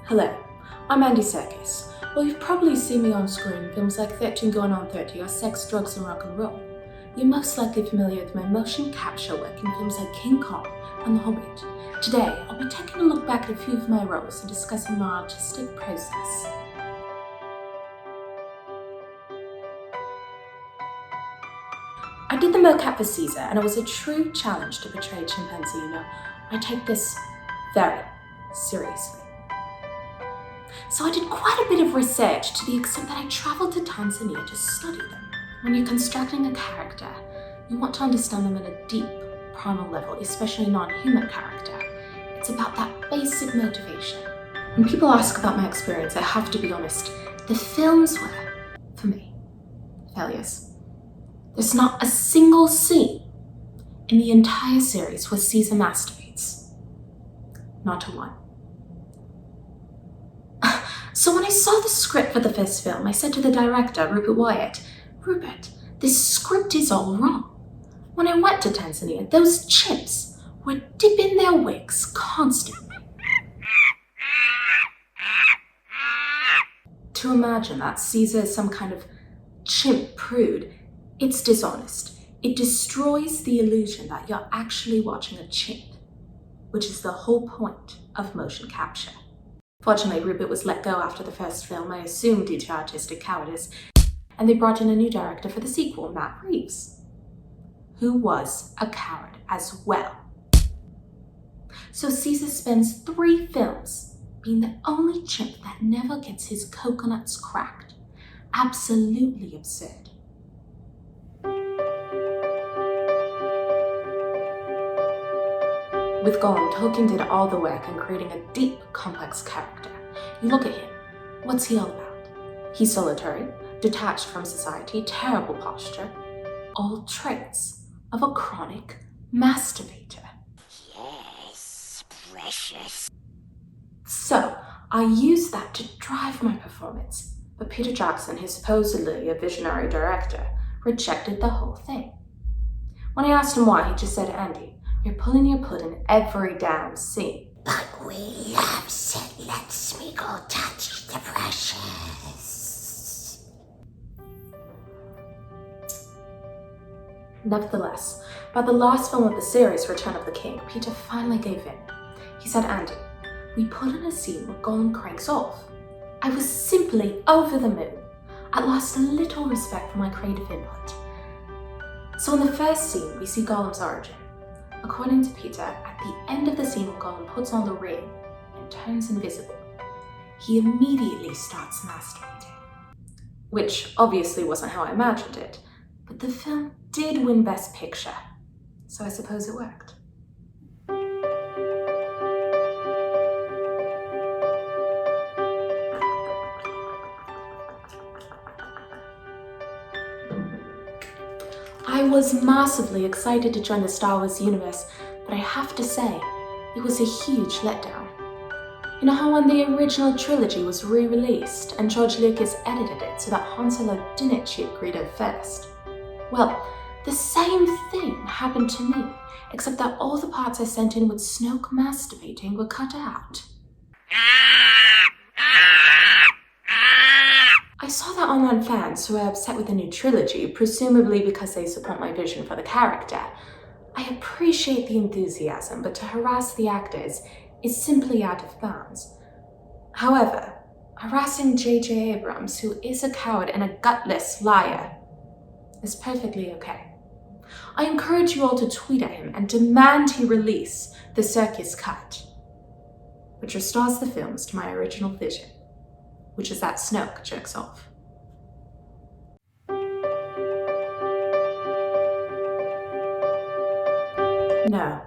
Hello, I'm Andy Serkis. Well, you've probably seen me on screen in films like 13 Going on 30 or Sex, Drugs and Rock and Roll. You're most likely familiar with my motion capture work in films like King Kong and The Hobbit. Today, I'll be taking a look back at a few of my roles and discussing my artistic process. I did the mocap for Caesar, and it was a true challenge to portray a chimpanzee. I take this very seriously. So I did quite a bit of research to the extent that I travelled to Tanzania to study them. When you're constructing a character, you want to understand them at a deep, primal level, especially a non-human character. It's about that basic motivation. When people ask about my experience, I have to be honest, the films were, for me, failures. There's not a single scene in the entire series where Caesar masturbates. Not a one. So when I saw the script for the first film, I said to the director, Rupert Wyatt, "Rupert, this script is all wrong. When I went to Tanzania, those chimps were dipping their wigs constantly." To imagine that Caesar is some kind of chimp prude, it's dishonest. It destroys the illusion that you're actually watching a chimp, which is the whole point of motion capture. Fortunately, Rupert was let go after the first film, I assume due to artistic cowardice, and they brought in a new director for the sequel, Matt Reeves, who was a coward as well. So Caesar spends 3 films being the only chimp that never gets his coconuts cracked. Absolutely absurd. With Gollum, Tolkien did all the work in creating a deep, complex character. You look at him, what's he all about? He's solitary, detached from society, terrible posture, all traits of a chronic masturbator. Yes, precious. So, I used that to drive my performance, but Peter Jackson, who's supposedly a visionary director, rejected the whole thing. When I asked him why, he just said, "Andy, you're pulling your pudding every damn scene." But we loves it lets me go touch the precious. Nevertheless, by the last film of the series, Return of the King, Peter finally gave in. He said, "Andy, we put in a scene where Gollum cranks off." I was simply over the moon. I lost a little respect for my creative input. So in the first scene, we see Gollum's origin. According to Peter, at the end of the scene when Gollum puts on the ring and turns invisible, he immediately starts masturbating. Which obviously wasn't how I imagined it, but the film did win Best Picture, so I suppose it worked. I was massively excited to join the Star Wars universe, but I have to say, it was a huge letdown. You know how when the original trilogy was re-released and George Lucas edited it so that Han Solo didn't shoot Greedo first? Well, the same thing happened to me, except that all the parts I sent in with Snoke masturbating were cut out. I saw that online fans who are upset with the new trilogy, presumably because they support my vision for the character. I appreciate the enthusiasm, but to harass the actors is simply out of bounds. However, harassing J.J. Abrams, who is a coward and a gutless liar, is perfectly okay. I encourage you all to tweet at him and demand he release the Serkis cut, which restores the films to my original vision, which is that Snoke jerks off. No,